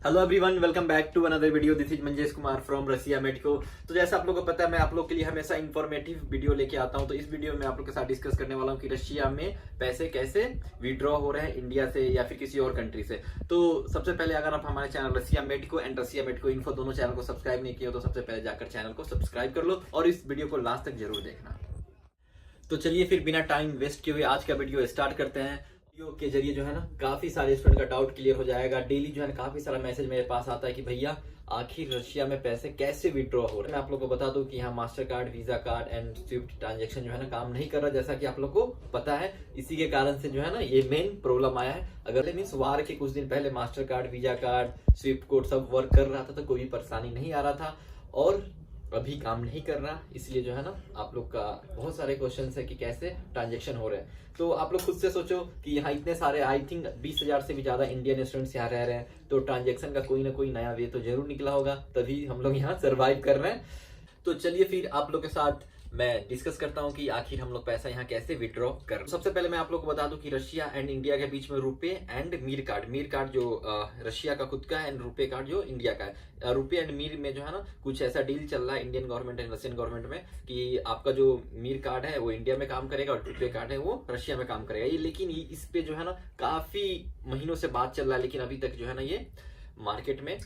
Hello everyone, welcome back to another video. This is Manjesh Kumar from Russia Medico. तो जैसा आप लोगों को पता है, मैं आप लोग के लिए हमेशा इन्फॉर्मेटिव वीडियो लेके आता हूं। तो इस वीडियो में आप लोग के साथ डिस्कस करने वाला हूं कि रशिया में पैसे कैसे विड्रॉ हो रहे हैं इंडिया से या फिर किसी और कंट्री से। तो सबसे पहले अगर आप हमारे channel Russia Medico and Russia Medico info दोनों चैनल को सब्सक्राइब नहीं किया तो सबसे पहले जाकर चैनल को सब्सक्राइब कर लो और इस वीडियो को लास्ट तक जरूर देखना। तो चलिए फिर बिना टाइम वेस्ट किए हुए आज का वीडियो स्टार्ट करते हैं। वीडियो के जरिए जो है ना काफी सारे स्टूडेंट का डाउट क्लियर हो जाएगा। डेली जो है ना काफी सारा मैसेज मेरे पास आता है कि भैया आखिर रशिया में पैसे कैसे विड्रॉ हो रहे हैं। मैं आप लोग को बता दूं कि यहाँ master card, visa card and Swift transaction जो है ना काम नहीं कर रहा, जैसा कि आप लोग को पता है। इसी के कारण से जो है ना ये मेन प्रॉब्लम आया है। अगर मीन्स वार के कुछ दिन पहले master card, visa card, Swift code सब वर्क कर रहा था तो कोई परेशानी नहीं आ रहा था, और अभी काम नहीं कर रहा। इसलिए जो है ना आप लोग का बहुत सारे क्वेश्चंस है कि कैसे ट्रांजेक्शन हो रहे हैं। तो आप लोग खुद से सोचो कि यहाँ इतने सारे, आई थिंक 20,000 से भी ज्यादा इंडियन स्टूडेंट्स यहाँ रह रहे हैं, तो ट्रांजेक्शन का कोई ना कोई नया वे तो जरूर निकला होगा, तभी हम लोग यहाँ सर्वाइव कर रहे हैं। तो चलिए फिर आप लोग के साथ मैं डिस्कस करता हूँ कि आखिर हम लोग पैसा यहाँ कैसे विड्रॉ कर। सबसे पहले मैं आप लोग को बता दूं कि रशिया एंड इंडिया के बीच में रुपए एंड मीर कार्ड जो रशिया का खुद का है एंड रुपए कार्ड जो इंडिया का है। रुपए एंड मीर में जो है ना कुछ ऐसा डील चल रहा है Indian government and Russian government में कि आपका जो मीर कार्ड है वो इंडिया में काम करेगा और रुपए कार्ड है वो रशिया में काम करेगा। ये लेकिन इस पे जो है ना काफी महीनों से बात चल रहा है, लेकिन अभी तक जो है ना ये मार्केट में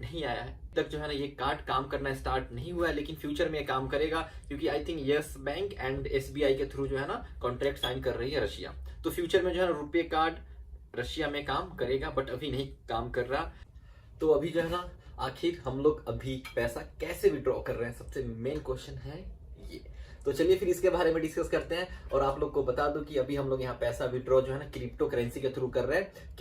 नहीं आया है। तक जो है ना ये कार्ड काम करना स्टार्ट नहीं हुआ है, लेकिन फ्यूचर में ये काम करेगा क्योंकि I think yes bank and SBI के थ्रू जो है ना कॉन्ट्रैक्ट साइन कर रही है रशिया। तो फ्यूचर में जो है ना रुपए कार्ड रशिया में काम करेगा, बट अभी नहीं काम कर रहा। तो अभी जो है ना आखिर हम लोग अभी पैसा कैसे विड्रॉ कर रहे हैं, सबसे मेन क्वेश्चन है ये। तो चलिए फिर इसके बारे में डिस्कस करते हैं। और आप लोग को बता दूं कि अभी हम लोग यहाँ पैसा विड्रॉ जो है ना क्रिप्टो करेंसी के थ्रू कर रहे हैं।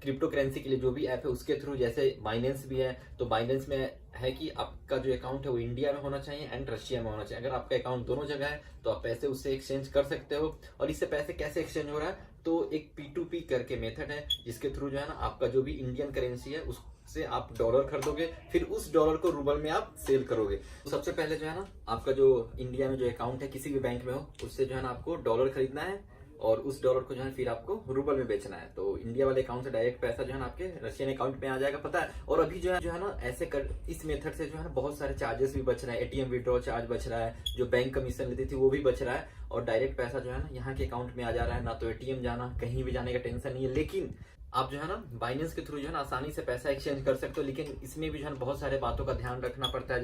क्रिप्टो करेंसी के लिए जो भी ऐप है उसके थ्रू, जैसे बाइनेंस भी है, तो बाइनेंस में है कि आपका जो अकाउंट है वो इंडिया में होना चाहिए एंड रशिया में होना चाहिए। अगर आपका अकाउंट दोनों जगह है तो आप पैसे उससे एक्सचेंज कर सकते हो। और इससे पैसे कैसे एक्सचेंज हो रहा है, तो एक P2P करके मेथड है जिसके थ्रू जो है ना आपका जो भी इंडियन करेंसी है उससे आप डॉलर खरीदोगे, फिर उस डॉलर को रूबल में आप सेल करोगे। तो सबसे पहले जो है ना आपका जो इंडिया में जो अकाउंट है किसी भी बैंक में हो, उससे जो है ना आपको डॉलर खरीदना है और उस डॉलर को जो है फिर आपको रूबल में बेचना है। तो इंडिया वाले अकाउंट से डायरेक्ट पैसा जो है ना आपके रशियन अकाउंट में आ जाएगा, पता है। और अभी जो है ना ऐसे कर इस मेथड से जो है ना बहुत सारे चार्जेस भी बच रहे हैं। एटीएम विड्रॉ चार्ज बच रहा है, जो बैंक कमीशन लेती थी वो भी बच रहा है, और डायरेक्ट पैसा जो है ना यहाँ के अकाउंट में आ जा रहा है। ना तो एटीएम जाना, कहीं भी जाने का टेंशन नहीं है। लेकिन आप जो है ना बाइनेंस के थ्रू जो है ना आसानी से पैसा एक्सचेंज कर सकते हो, लेकिन इसमें भी जो है बहुत सारे बातों का ध्यान रखना पड़ता है।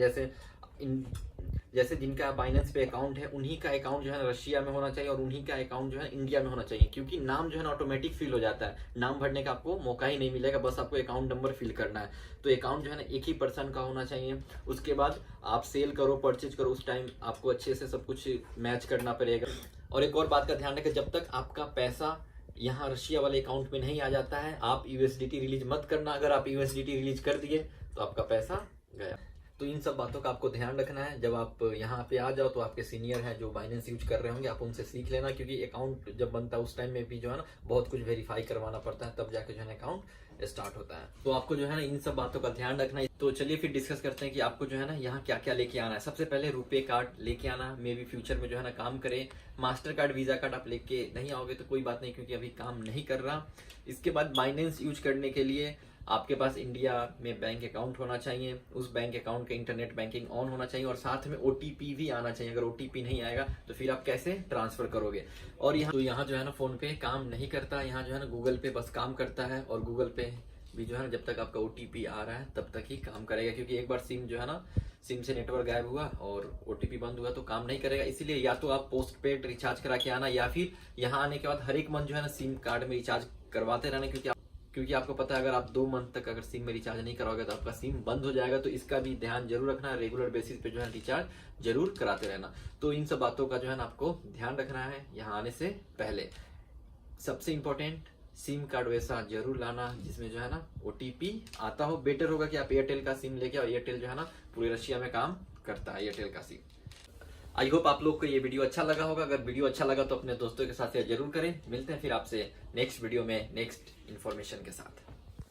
जैसे जिनका बाइनेंस पे अकाउंट है उन्हीं का अकाउंट जो है रशिया में होना चाहिए और उन्हीं का अकाउंट जो है इंडिया में होना चाहिए, क्योंकि नाम जो है ना ऑटोमेटिक फिल हो जाता है। नाम भरने का आपको मौका ही नहीं मिलेगा, बस आपको अकाउंट नंबर फिल करना है। तो अकाउंट जो है ना एक ही पर्सन का होना चाहिए। उसके बाद आप सेल करो, परचेज करो, उस टाइम आपको अच्छे से सब कुछ मैच करना पड़ेगा। और एक और बात का ध्यान रखें, जब तक आपका पैसा यहाँ रशिया वाले अकाउंट में नहीं आ जाता है आप यूएसडीटी रिलीज मत करना। अगर आप यूएसडीटी रिलीज कर दिए तो आपका पैसा गया। तो इन सब बातों का आपको ध्यान रखना है। जब आप यहाँ पे आ जाओ तो आपके सीनियर हैं जो बाइनेंस यूज कर रहे होंगे, आप उनसे सीख लेना, क्योंकि अकाउंट जब बनता है उस टाइम में भी जो है ना बहुत कुछ वेरीफाई करवाना पड़ता है, तब जाके जो है अकाउंट स्टार्ट होता है। तो आपको जो है ना इन सब बातों का ध्यान रखना है। तो चलिए फिर डिस्कस करते हैं कि आपको जो है ना यहाँ क्या क्या लेके आना है। सबसे पहले रुपए कार्ड लेके आना, मे भी फ्यूचर में जो है ना काम करे। मास्टर कार्ड, वीजा कार्ड आप लेके नहीं आओगे तो कोई बात नहीं, क्योंकि अभी काम नहीं कर रहा। इसके बाद बाइनेंस यूज करने के लिए आपके पास इंडिया में बैंक अकाउंट होना चाहिए, उस बैंक अकाउंट का इंटरनेट बैंकिंग ऑन होना चाहिए, और साथ में ओटीपी भी आना चाहिए। अगर ओटीपी नहीं आएगा तो फिर आप कैसे ट्रांसफर करोगे। और यहाँ जो है ना फोन पे काम नहीं करता, यहाँ जो है ना गूगल पे बस काम करता है। और गूगल पे भी जो है ना जब तक आपका ओटीपी आ रहा है तब तक ही काम करेगा, क्योंकि एक बार सिम जो है ना सिम से नेटवर्क गायब हुआ और ओटीपी बंद हुआ तो काम नहीं करेगा। इसीलिए या तो आप पोस्ट पेड रिचार्ज करा के आना, या फिर यहाँ आने के बाद हर एक मंथ जो है ना सिम कार्ड में रिचार्ज करवाते रहना, क्योंकि आपको पता है अगर आप 2 मंथ तक अगर सिम में रिचार्ज नहीं कराओगे तो आपका सिम बंद हो जाएगा। तो इसका भी ध्यान जरूर रखना है, रेगुलर बेसिस पे जो है रिचार्ज जरूर कराते रहना। तो इन सब बातों का जो है ना आपको ध्यान रखना है यहाँ आने से पहले। सबसे इंपॉर्टेंट, सिम कार्ड वैसा जरूर लाना जिसमें जो है ना ओटीपी आता हो। बेटर होगा कि आप एयरटेल का सिम लेके, और एयरटेल जो है ना पूरे रशिया में काम करता है, एयरटेल का सिम। आई होप आप लोग को ये वीडियो अच्छा लगा होगा। अगर वीडियो अच्छा लगा तो अपने दोस्तों के साथ शेयर जरूर करें। मिलते हैं फिर आपसे नेक्स्ट वीडियो में नेक्स्ट इन्फॉर्मेशन के साथ।